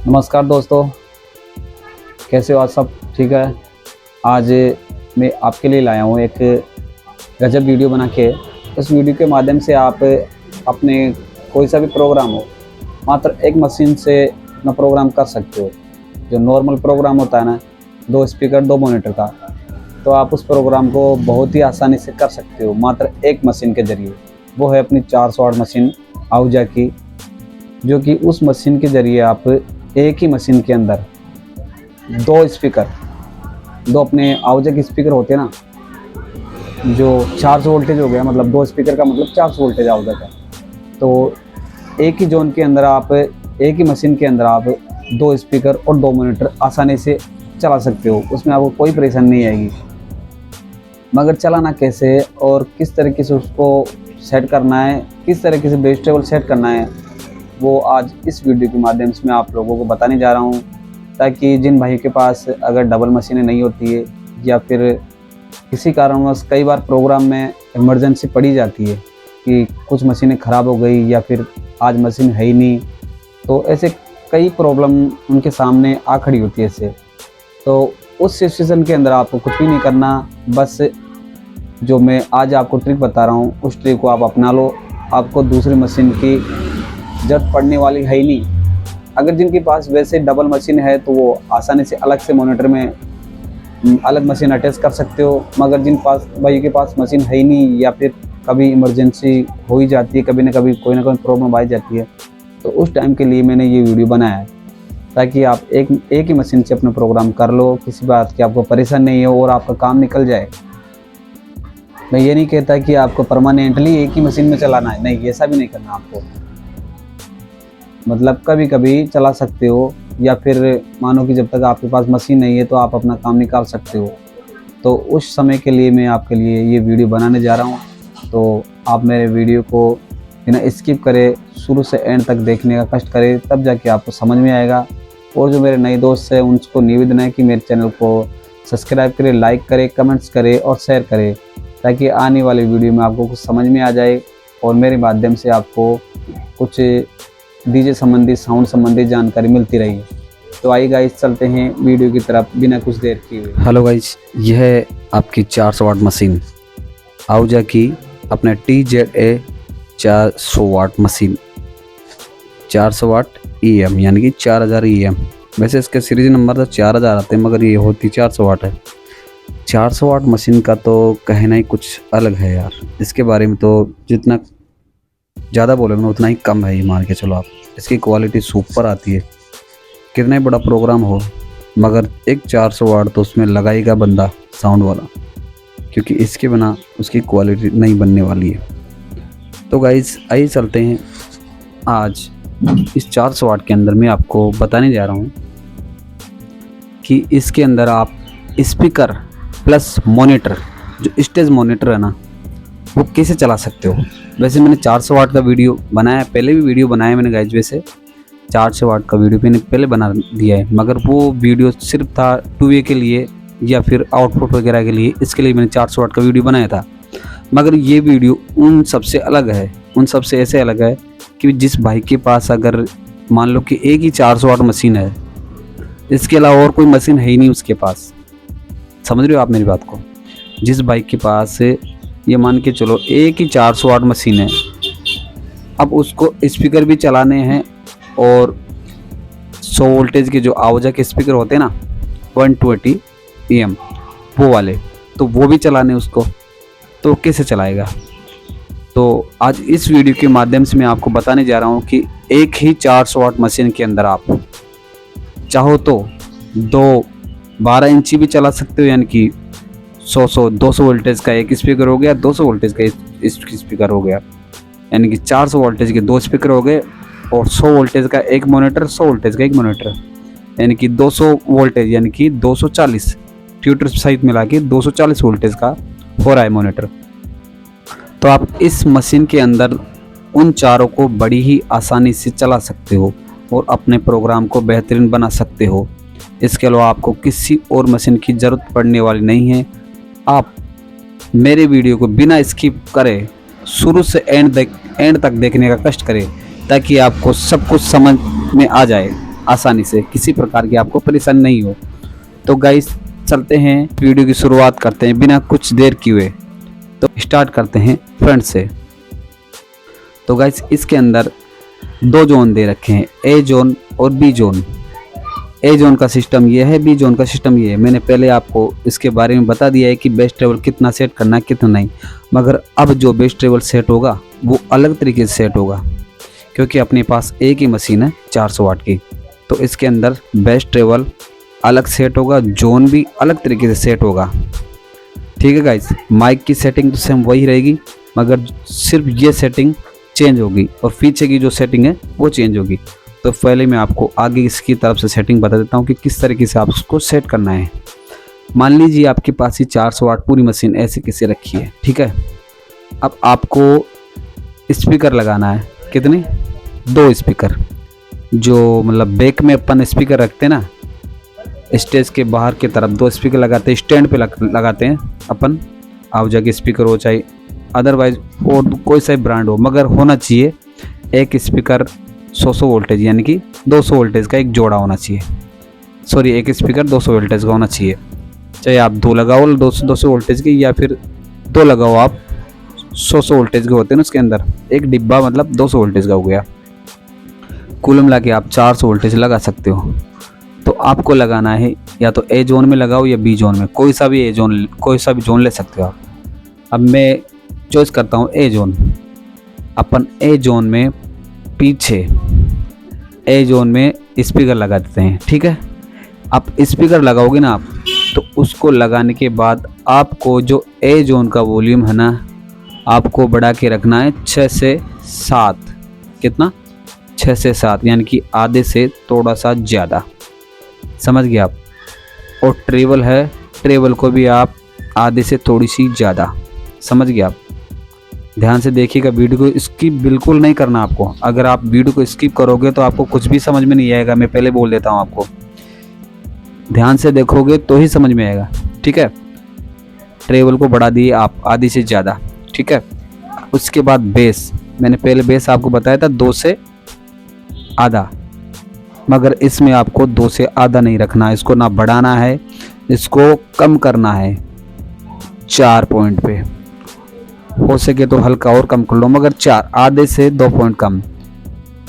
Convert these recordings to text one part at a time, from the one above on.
नमस्कार दोस्तों, कैसे हो? आज सब ठीक है। आज मैं आपके लिए लाया हूँ एक गजब वीडियो बना के। इस वीडियो के माध्यम से आप अपने कोई सा भी प्रोग्राम हो, मात्र एक मशीन से अपना प्रोग्राम कर सकते हो। जो नॉर्मल प्रोग्राम होता है ना, 2 स्पीकर 2 मॉनिटर का, तो आप उस प्रोग्राम को बहुत ही आसानी से कर सकते हो मात्र एक मशीन के ज़रिए। वो है अपनी 400 वाट मशीन आहूजा की, जो कि उस मशीन के ज़रिए आप एक ही मशीन के अंदर 2 स्पीकर, 2 अपने आहूजा के स्पीकर होते हैं ना, जो 400 वोल्टेज हो गया, मतलब 2 स्पीकर का मतलब 400 वोल्टेज आहूजा का। तो एक ही जोन के अंदर आप, एक ही मशीन के अंदर आप 2 स्पीकर और 2 मॉनिटर आसानी से चला सकते हो। उसमें आपको कोई परेशानी नहीं आएगी। मगर चलाना कैसे है और किस तरीके से उसको सेट करना है, किस तरीके से बेस टेबल सेट करना है, वो आज इस वीडियो के माध्यम से मैं आप लोगों को बताने जा रहा हूँ, ताकि जिन भाई के पास अगर डबल मशीनें नहीं होती है या फिर किसी कारणवश कई बार प्रोग्राम में इमरजेंसी पड़ी जाती है कि कुछ मशीनें ख़राब हो गई या फिर आज मशीन है ही नहीं, तो ऐसे कई प्रॉब्लम उनके सामने आ खड़ी होती है ऐसे। तो उस सिचुएशन के अंदर आपको कुछ भी नहीं करना, बस जो मैं आज आपको ट्रिक बता रहा हूँ उस ट्रिक को आप अपना लो। आपको दूसरी मशीन की जरूरत पड़ने वाली है ही नहीं। अगर जिनके पास वैसे डबल मशीन है तो वो आसानी से अलग से मॉनिटर में अलग मशीन अटैच कर सकते हो। मगर जिन पास भाई के पास मशीन है ही नहीं या फिर कभी इमरजेंसी हो ही जाती है, कभी ना कभी कोई ना कोई प्रॉब्लम आ जाती है, तो उस टाइम के लिए मैंने ये वीडियो बनाया है, ताकि आप एक ही मशीन से अपना प्रोग्राम कर लो, किसी बात की आपको परेशान नहीं हो और आपका काम निकल जाए। मैं ये नहीं कहता कि आपको परमानेंटली एक ही मशीन में चलाना है, नहीं, ऐसा भी नहीं करना आपको। मतलब कभी कभी चला सकते हो, या फिर मानो कि जब तक आपके पास मशीन नहीं है तो आप अपना काम निकाल सकते हो। तो उस समय के लिए मैं आपके लिए ये वीडियो बनाने जा रहा हूँ। तो आप मेरे वीडियो को बिना स्किप करे शुरू से एंड तक देखने का कष्ट करें, तब जाके आपको समझ में आएगा। और जो मेरे नए दोस्त हैं उनको निवेदन है कि मेरे चैनल को सब्सक्राइब करें, लाइक करें, कमेंट्स करें और शेयर करें, ताकि आने वाली वीडियो में आपको कुछ समझ में आ जाए और मेरे माध्यम से आपको कुछ डीजे संबंधी, साउंड संबंधी जानकारी मिलती रही। तो आइए गाइस, चलते हैं वीडियो की तरफ बिना कुछ देर किए हुए। हेलो गाइस, यह है आपकी 400 वाट मशीन आहूजा की, अपने TZA 400 वाट मशीन, 400 वाट EM यानी कि 4000 EM। वैसे इसका सीरीज नंबर तो 4000 आते हैं, मगर ये होती 400 वाट है। 400 वाट मशीन का तो कहना ही कुछ अलग है यार। इसके बारे में तो जितना ज़्यादा बोलेंगे ना उतना ही कम है, ये मान के चलो आप। इसकी क्वालिटी सुपर आती है, कितना ही बड़ा प्रोग्राम हो, मगर एक 400 वाट तो उसमें लगाएगा बंदा साउंड वाला, क्योंकि इसके बिना उसकी क्वालिटी नहीं बनने वाली है। तो गाइस आइए चलते हैं। आज इस 400 वाट के अंदर मैं आपको बताने जा रहा हूँ कि इसके अंदर आप स्पीकर प्लस मॉनिटर, जो स्टेज मॉनिटर है ना, वो कैसे चला सकते हो। वैसे मैंने 400 वाट का वीडियो बनाया, पहले भी वीडियो बनाया मैंने गाइस। वैसे 400 वाट का वीडियो मैंने पहले बना दिया है, मगर वो वीडियो सिर्फ था 2A के लिए या फिर आउटपुट वगैरह के लिए। इसके लिए मैंने 400 वाट का वीडियो बनाया था। मगर ये वीडियो उन सबसे अलग है, उन सबसे ऐसे अलग है कि जिस भाई के पास अगर मान लो कि एक ही 400 वाट मशीन है, इसके अलावा और कोई मशीन है ही नहीं उसके पास, समझ रहे हो आप मेरी बात को। जिस भाई के पास ये मान के चलो एक ही 400 वाट मशीन है, अब उसको स्पीकर भी चलाने हैं और 100 वोल्टेज के जो आहूजा के स्पीकर होते हैं ना, 120 EM वो वाले, तो वो भी चलाने उसको, तो कैसे चलाएगा। तो आज इस वीडियो के माध्यम से मैं आपको बताने जा रहा हूँ कि एक ही 400 वाट मशीन के अंदर आप चाहो तो 12 इंची भी चला सकते हो, यानी कि 200 वोल्टेज का एक स्पीकर हो गया, 200 वोल्टेज का एक स्पीकर हो गया, यानी कि 400 वोल्टेज के 2 स्पीकर हो गए, और 100 वोल्टेज का एक मॉनिटर, 100 वोल्टेज का एक मॉनिटर, यानी कि 200 वोल्टेज यानी कि 240 ट्यूटर सहित मिला के 240 वोल्टेज का हो रहा है मॉनिटर। तो आप इस मशीन के अंदर उन चारों को बड़ी ही आसानी से चला सकते हो और अपने प्रोग्राम को बेहतरीन बना सकते हो। इसके अलावा आपको किसी और मशीन की ज़रूरत पड़ने वाली नहीं है। आप मेरे वीडियो को बिना स्किप करे शुरू से एंड तक देखने का कष्ट करें, ताकि आपको सब कुछ समझ में आ जाए। आसानी से, किसी प्रकार की आपको परेशानी नहीं हो। तो गाइस चलते हैं वीडियो की शुरुआत करते हैं बिना कुछ देर किए। तो स्टार्ट करते हैं फ्रंट से। तो गाइस इसके अंदर 2 जोन दे रखे हैं, ए जोन और बी जोन। ए जोन का सिस्टम ये है, बी जोन का सिस्टम ये है। मैंने पहले आपको इसके बारे में बता दिया है कि बेस ट्रेवल कितना सेट करना है कितना नहीं, मगर अब जो बेस ट्रेवल सेट होगा वो अलग तरीके से सेट होगा, क्योंकि अपने पास एक ही मशीन है 400 वाट की। तो इसके अंदर बेस ट्रेवल अलग सेट होगा, जोन भी अलग तरीके से सेट होगा। ठीक है गाइस, माइक की सेटिंग तो सेम वही रहेगी, मगर सिर्फ ये सेटिंग चेंज होगी और पीछे की जो सेटिंग है वो चेंज होगी। तो पहले मैं आपको आगे इसकी तरफ से सेटिंग बता देता हूँ कि किस तरीके से आप उसको सेट करना है। मान लीजिए आपके पास ही 400 वाट पूरी मशीन ऐसे कैसे रखी है, ठीक है। अब आपको स्पीकर लगाना है, कितने? 2 स्पीकर, जो मतलब बैक में अपन स्पीकर रखते हैं ना, स्टेज के बाहर की तरफ 2 स्पीकर लगाते हैं, स्टैंड पे लगाते हैं अपन। आवाज़ के स्पीकर हो चाहे अदरवाइज और कोई सा ब्रांड हो, मगर होना चाहिए एक स्पीकर 100 वोल्टेज यानी कि 200 वोल्टेज का एक जोड़ा होना चाहिए। सॉरी, एक स्पीकर 200 वोल्टेज का होना चाहिए। चाहे आप 2 लगाओ 200 वोल्टेज की, या फिर 2 लगाओ आप 100 वोल्टेज के होते हैं ना उसके अंदर, एक डिब्बा मतलब 200 वोल्टेज का हो गया। कुल मिला के आप 400 वोल्टेज लगा सकते हो। तो आपको लगाना है या तो ए जोन में लगाओ या बी जोन में, कोई सा भी जोन ले सकते हो आप। अब मैं चॉइस करता हूँ ए जोन। अपन ए जोन में पीछे ए जोन में स्पीकर लगा देते हैं, ठीक है। आप स्पीकर लगाओगे ना आप, तो उसको लगाने के बाद आपको जो ए जोन का वॉल्यूम है ना, आपको बढ़ा के रखना है 6 से 7। कितना? 6 से 7, यानी कि आधे से थोड़ा सा ज़्यादा, समझ गए आप। और ट्रेवल है, ट्रेवल को भी आप आधे से थोड़ी सी ज़्यादा, समझ गए आप। ध्यान से देखिएगा, वीडियो को स्किप बिल्कुल नहीं करना आपको। अगर आप वीडियो को स्किप करोगे तो आपको कुछ भी समझ में नहीं आएगा। मैं पहले बोल देता हूँ आपको, ध्यान से देखोगे तो ही समझ में आएगा, ठीक है। ट्रेवल को बढ़ा दिए आप आधी से ज़्यादा, ठीक है। उसके बाद बेस, मैंने पहले बेस आपको बताया था 2 से आधा, मगर इसमें आपको 2 से आधा नहीं रखना है। इसको ना बढ़ाना है, इसको कम करना है 4 पॉइंट पे। हो सके तो हल्का और कम कर लो, मगर 4, आधे से 2 पॉइंट कम,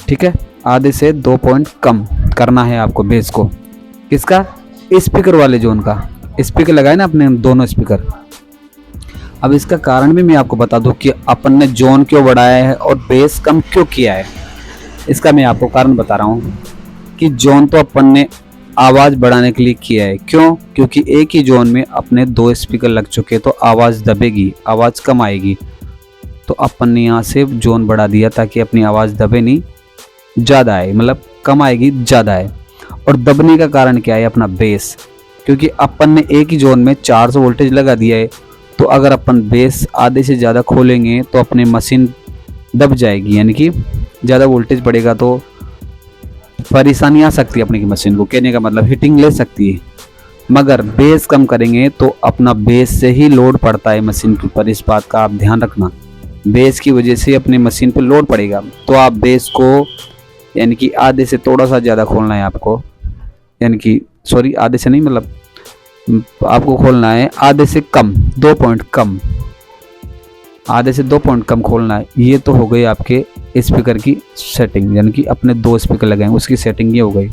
ठीक है। आधे से 2 पॉइंट कम करना है आपको बेस को। किसका? स्पीकर वाले जोन का। स्पीकर लगाए ना अपने दोनों स्पीकर। अब इसका कारण भी मैं आपको बता दूं कि अपन ने जोन क्यों बढ़ाया है और बेस कम क्यों किया है। इसका मैं आपको कारण बता रहा हूँ कि जोन तो अपन ने आवाज़ बढ़ाने के लिए किया है। क्यों? क्योंकि एक ही जोन में अपने 2 स्पीकर लग चुके, तो आवाज़ दबेगी, आवाज़ कम आएगी। तो अपन ने यहाँ से जोन बढ़ा दिया ताकि अपनी आवाज़ दबे नहीं, ज़्यादा आए, मतलब कम आएगी ज़्यादा है। और दबने का कारण क्या है? अपना बेस, क्योंकि अपन ने एक ही जोन में 400 वोल्टेज लगा दिया है। तो अगर अपन बेस आधे से ज़्यादा खोलेंगे तो अपनी मशीन दब जाएगी, यानी कि ज़्यादा वोल्टेज बढ़ेगा तो परेशानी आ सकती है अपनी की मशीन को। कहने का मतलब हीटिंग ले सकती है। मगर बेस कम करेंगे तो अपना बेस से ही लोड पड़ता है मशीन के ऊपर, इस बात का आप ध्यान रखना। बेस की वजह से अपनी मशीन पर लोड पड़ेगा। तो आप बेस को यानी कि आधे से थोड़ा सा ज़्यादा खोलना है आपको, यानी कि सॉरी आधे से नहीं, मतलब आपको खोलना है आधे से कम, 2 पॉइंट कम, आधे से 2 पॉइंट कम खोलना है। ये तो हो गई आपके स्पीकर की सेटिंग, यानी कि अपने 2 स्पीकर लगाएंगे उसकी सेटिंग ये हो गई।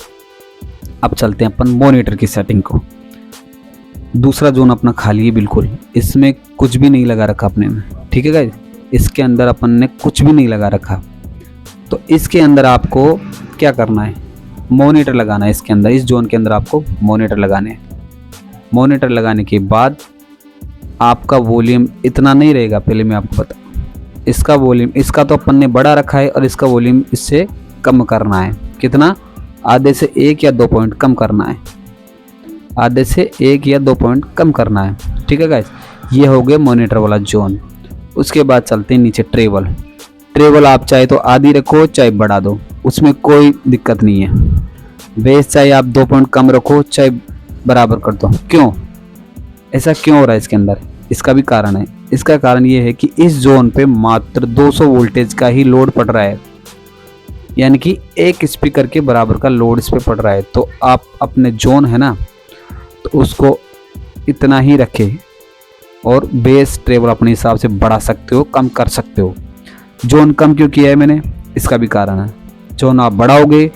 अब चलते हैं अपन मॉनिटर की सेटिंग को। दूसरा जोन अपना खाली है बिल्कुल, इसमें कुछ भी नहीं लगा रखा अपने ने, ठीक है गाइस। इसके अंदर अपन ने कुछ भी नहीं लगा रखा। तो इसके अंदर आपको क्या करना है? मॉनिटर लगाना है इसके अंदर, इस जोन के अंदर आपको मॉनिटर लगाने हैं। मॉनिटर लगाने के बाद आपका वॉल्यूम इतना नहीं रहेगा, पहले मैं आपको बता, इसका वॉल्यूम, इसका तो अपन ने बढ़ा रखा है और इसका वॉल्यूम इससे कम करना है। कितना? आधे से 1 या 2 पॉइंट कम करना है, आधे से 1 या 2 पॉइंट कम करना है, ठीक है गाइस। ये हो गया मॉनिटर वाला जोन। उसके बाद चलते हैं नीचे ट्रेवल। ट्रेवल आप चाहे तो आधी रखो चाहे बढ़ा दो, उसमें कोई दिक्कत नहीं है। बेस चाहे आप 2 पॉइंट कम रखो चाहे बराबर कर दो। क्यों ऐसा क्यों हो रहा है इसके अंदर? इसका भी कारण है। इसका कारण ये है कि इस जोन पे मात्र 200 वोल्टेज का ही लोड पड़ रहा है। यानी कि एक स्पीकर के बराबर का लोड इस पे पड़ रहा है। तो आप अपने जोन है ना, तो उसको इतना ही रखें और बेस ट्रेबल अपने हिसाब से बढ़ा सकते हो, कम कर सकते हो। जोन कम क्यों किया है मैंने, इसका भी कारण है। जोन आप बढ़ाओगे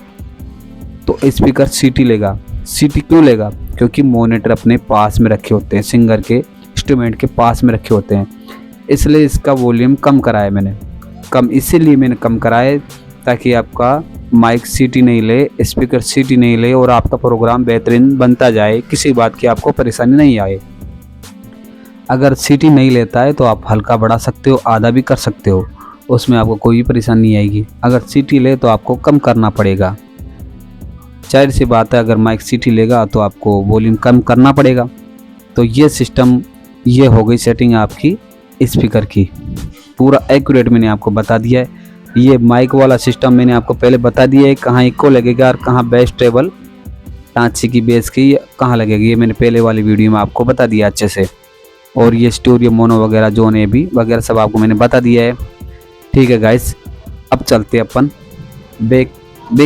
तो स्पीकर सीटी लेगा। सीटी क्यों लेगा, क्योंकि मॉनिटर अपने पास में रखे होते हैं, सिंगर के इंस्ट्रूमेंट के पास में रखे होते हैं, इसलिए इसका वॉल्यूम कम कराया मैंने। कम इसीलिए मैंने कम कराया ताकि आपका माइक सीटी नहीं ले, स्पीकर सीटी नहीं ले और आपका प्रोग्राम बेहतरीन बनता जाए, किसी बात की आपको परेशानी नहीं आए। अगर सीटी नहीं लेता है तो आप हल्का बढ़ा सकते हो, आधा भी कर सकते हो, उसमें आपको कोई भी परेशानी नहीं आएगी। अगर सीटी ले तो आपको कम करना पड़ेगा। जाहिर सी बात है, अगर माइक सीटी लेगा तो आपको वॉल्यूम कम करना पड़ेगा। तो ये सिस्टम, ये हो गई सेटिंग आपकी स्पीकर की। पूरा एक्यूरेट मैंने आपको बता दिया है। ये माइक वाला सिस्टम मैंने आपको पहले बता दिया है, कहाँ इको लगेगा और कहाँ बेस ट्रेबल टाँची की बेस की कहाँ लगेगी, ये मैंने पहले वाली वीडियो में आपको बता दिया अच्छे से। और ये स्टूडियो मोनो वगैरह, जोन ए बी वगैरह सब आपको मैंने बता दिया है। ठीक है गाइस, अब चलते अपन बैक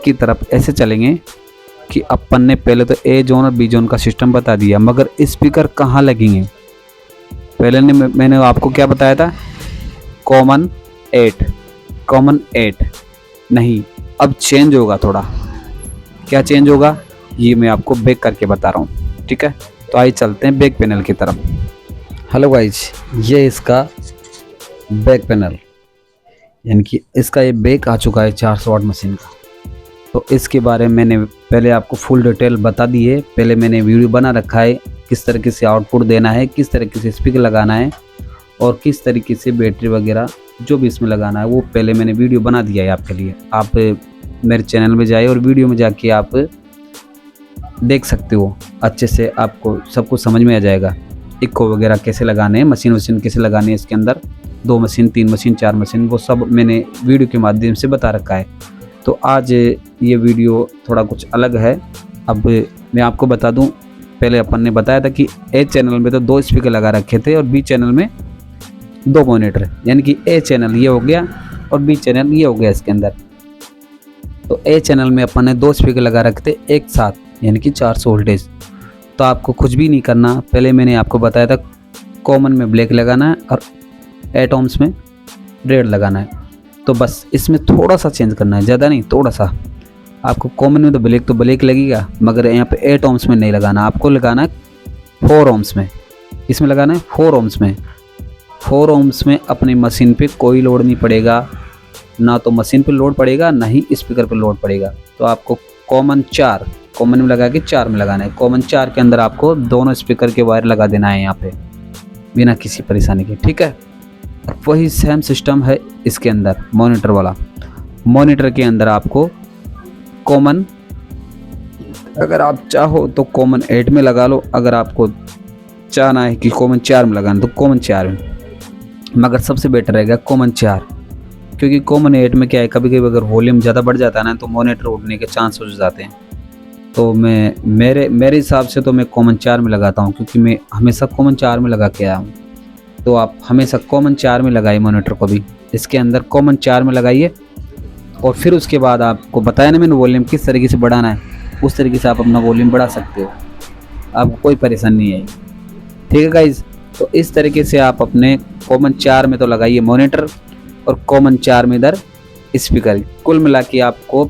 की तरफ ऐसे चलेंगे कि अपन ने पहले तो ए जोन और बी जोन का सिस्टम बता दिया, मगर स्पीकर कहाँ लगेंगे पहले मैंने आपको क्या बताया था, कॉमन 8 नहीं, अब चेंज होगा थोड़ा। क्या चेंज होगा ये मैं आपको बैक करके बता रहा हूँ। ठीक है, तो आइए चलते हैं बैक पैनल की तरफ। हेलो गाइज, ये इसका बैक पैनल, यानी कि इसका ये बैक आ चुका है 400 वाट मशीन का। तो इसके बारे में मैंने पहले आपको फुल डिटेल बता दी है। पहले मैंने वीडियो बना रखा है, किस तरीके से आउटपुट देना है, किस तरीके से स्पीकर लगाना है और किस तरीके से बैटरी वगैरह जो भी इसमें लगाना है, वो पहले मैंने वीडियो बना दिया है आपके लिए। आप मेरे चैनल में जाइए और वीडियो में जाके आप देख सकते हो, अच्छे से आपको सब कुछ समझ में आ जाएगा। इको वगैरह कैसे लगाने हैं, मशीन कैसे लगाने हैं, इसके अंदर 2 मशीन, 3 मशीन, 4 मशीन, वो सब मैंने वीडियो के माध्यम से बता रखा है। तो आज ये वीडियो थोड़ा कुछ अलग है। अब मैं आपको बता दूं, पहले अपन ने बताया था कि ए चैनल में तो 2 स्पीकर लगा रखे थे और बी चैनल में 2 मॉनिटर, यानी कि ए चैनल ये हो गया और बी चैनल ये हो गया इसके अंदर। तो ए चैनल में अपन ने 2 स्पीकर लगा रखे थे एक साथ, यानी कि 400 वोल्टेज। तो आपको कुछ भी नहीं करना, पहले मैंने आपको बताया था कॉमन में ब्लैक लगाना है और एटॉम्स में रेड लगाना है। तो बस इसमें थोड़ा सा चेंज करना है, ज़्यादा नहीं, थोड़ा सा। आपको कॉमन में तो ब्लैक लगेगा, मगर यहाँ पे 8 ohms में नहीं लगाना, आपको लगाना है 4 ohms में। इसमें लगाना है 4 ohms में। 4 ohms में अपनी मशीन पे कोई लोड नहीं पड़ेगा, ना तो मशीन पे लोड पड़ेगा ना ही स्पीकर पे लोड पड़ेगा। तो आपको कॉमन में लगा के 4 में लगाना है। कॉमन 4 के अंदर आपको दोनों स्पीकर के वायर लगा देना है यहाँ पे, बिना किसी परेशानी के। ठीक है, वही सेम सिस्टम है इसके अंदर मॉनिटर वाला। मॉनिटर के अंदर आपको कॉमन, अगर आप चाहो तो कॉमन 8 में लगा लो, अगर आपको चाहना है कि कॉमन 4 में लगाना तो कॉमन 4 में, मगर सबसे बेटर रहेगा कॉमन 4, क्योंकि कॉमन 8 में क्या है, कभी कभी अगर वॉल्यूम ज़्यादा बढ़ जाता है ना तो मॉनिटर उड़ने के चांस हो जाते हैं। तो मेरे हिसाब से तो मैं कॉमन 4 में लगाता हूँ, क्योंकि मैं हमेशा कॉमन 4 में लगा के आया हूँ। तो आप हमेशा कॉमन 4 में लगाइए मॉनिटर को भी, इसके अंदर कॉमन 4 में लगाइए। और फिर उसके बाद आपको बताया ना मैंने वॉल्यूम किस तरीके से बढ़ाना है, उस तरीके से आप अपना वॉल्यूम बढ़ा सकते हो, आपको कोई परेशानी नहीं आएगी। ठीक है गाइज, तो इस तरीके से आप अपने कॉमन 4 में तो लगाइए मॉनिटर और कॉमन 4 में इधर स्पीकर। कुल मिला के आपको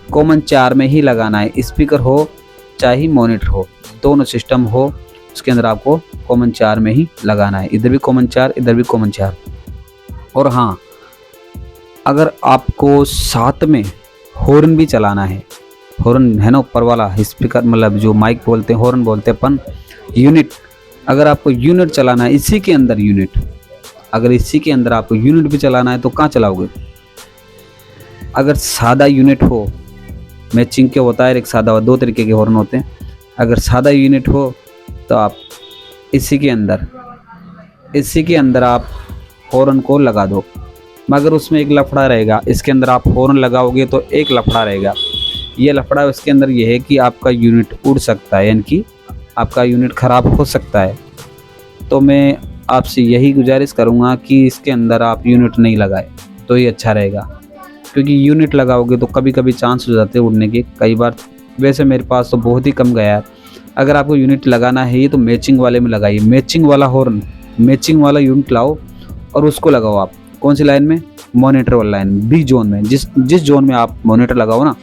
कॉमन 4 में ही लगाना है, स्पीकर हो चाहे मॉनिटर हो, दोनों सिस्टम हो, उसके अंदर आपको कॉमन 4 में ही लगाना है। इधर भी कॉमन 4, इधर भी कॉमन 4। और हाँ, अगर आपको साथ में हॉर्न भी चलाना है, हॉर्न है ना ऊपर वाला स्पीकर, मतलब जो माइक बोलते हैं, हॉर्न बोलते हैं अपन, यूनिट, अगर आपको यूनिट चलाना है इसी के अंदर यूनिट, अगर इसी के अंदर आपको यूनिट भी चलाना है तो कहाँ चलाओगे। अगर सादा यूनिट हो, मैचिंग के होता है एक सादा हो, 2 तरीके के हॉर्न होते हैं। अगर सादा यूनिट हो तो आप इसी के अंदर आप हॉर्न को लगा दो, मगर उसमें एक लफड़ा रहेगा। इसके अंदर आप हॉर्न लगाओगे तो एक लफड़ा रहेगा। ये लफड़ा इसके अंदर ये है कि आपका यूनिट उड़ सकता है, यानी कि आपका यूनिट ख़राब हो सकता है। तो मैं आपसे यही गुजारिश करूँगा कि इसके अंदर आप यूनिट नहीं लगाए, तो ये अच्छा रहेगा, क्योंकि यूनिट लगाओगे तो कभी कभी चांस हो जाते हैं उड़ने के। कई बार वैसे मेरे पास तो बहुत ही कम गया है। अगर आपको यूनिट लगाना है ये तो मैचिंग वाले में लगाइए, मैचिंग वाला हॉर्न, मैचिंग वाला यूनिट लाओ और उसको लगाओ आप। कौन सी लाइन में? मॉनिटर वाली लाइन में, बी जोन में। जिस जोन में आप मॉनिटर लगाओ ना,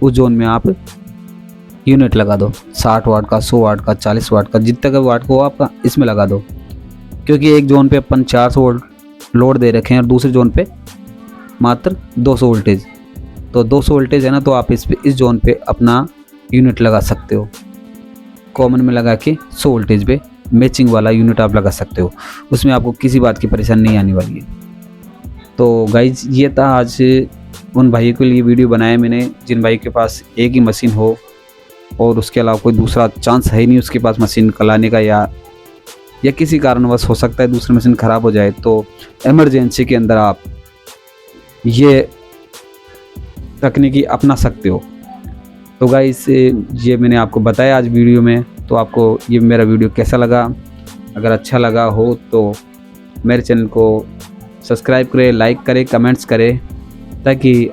उस जोन में आप यूनिट लगा दो। 60 वाट का, 100 वाट का, 40 वाट का, जितने का वाट को आपका इसमें लगा दो। क्योंकि एक जोन पे अपन 400 वोल्ट लोड दे रखे हैं और दूसरे जोन पे मात्र 200 वोल्टेज। तो 200 वोल्टेज है ना, तो आप इस जोन पे अपना यूनिट लगा सकते हो। कॉमन में लगा के 100 वोल्टेज पे मैचिंग वाला यूनिट आप लगा सकते हो, उसमें आपको किसी बात की परेशानी नहीं आने वाली है। तो गाइज ये था आज उन भाइयों के लिए वीडियो बनाया मैंने जिन भाई के पास एक ही मशीन हो और उसके अलावा कोई दूसरा चांस है ही नहीं उसके पास मशीन चलाने का, या किसी कारणवश हो सकता है दूसरी मशीन ख़राब हो जाए, तो इमरजेंसी के अंदर आप ये तकनीकी अपना सकते हो। तो गाइस ये मैंने आपको बताया आज वीडियो में। तो आपको ये मेरा वीडियो कैसा लगा? अगर अच्छा लगा हो तो मेरे चैनल को सब्सक्राइब करें, लाइक करें, कमेंट्स करें, ताकि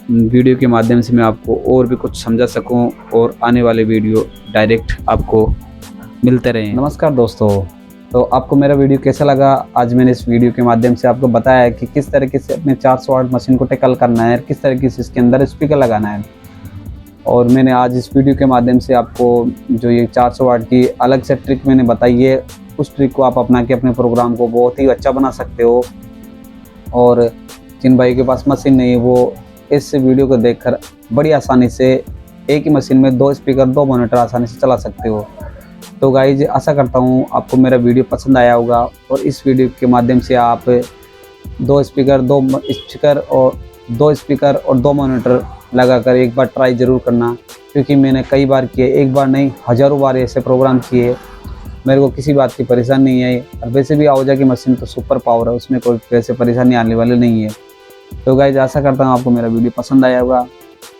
वीडियो के माध्यम से मैं आपको और भी कुछ समझा सकूं और आने वाले वीडियो डायरेक्ट आपको मिलते रहें। नमस्कार दोस्तों, तो आपको मेरा वीडियो कैसा लगा? आज मैंने इस वीडियो के माध्यम से आपको बताया है कि किस तरीके से अपने 400 वाट मशीन को टैकल करना है, किस तरीके से इसके अंदर स्पीकर लगाना है। और मैंने आज इस वीडियो के माध्यम से आपको जो ये 400 वाट की अलग से ट्रिक मैंने बताई है, उस ट्रिक को आप अपना के अपने प्रोग्राम को बहुत ही अच्छा बना सकते हो। और जिन भाई के पास मशीन नहीं है वो इस वीडियो को देखकर बड़ी आसानी से एक ही मशीन में 2 स्पीकर 2 मॉनिटर आसानी से चला सकते हो। तो गाइज आशा करता हूँ आपको मेरा वीडियो पसंद आया होगा और इस वीडियो के माध्यम से आप 2 स्पीकर 2 मॉनिटर लगाकर एक बार ट्राई ज़रूर करना, क्योंकि मैंने कई बार किए, एक बार नहीं हज़ारों बार ऐसे प्रोग्राम किए, मेरे को किसी बात की परेशानी नहीं आई। और वैसे भी आहूजा की मशीन तो सुपर पावर है, उसमें कोई वैसे परेशानी आने वाली नहीं है। तो गाइज आशा करता हूँ आपको मेरा वीडियो पसंद आया होगा।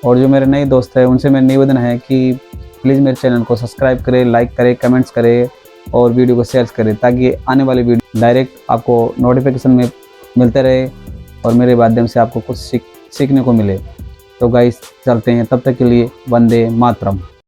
और जो मेरे नए दोस्त हैं उनसे मेरा निवेदन है कि प्लीज़ मेरे चैनल को सब्सक्राइब करें, लाइक करें, कमेंट्स करें और वीडियो को शेयर करें, ताकि आने वाली वीडियो डायरेक्ट आपको नोटिफिकेशन में मिलते रहे और मेरे माध्यम से आपको कुछ सीखने को मिले। तो गाइस चलते हैं, तब तक के लिए वंदे मातरम।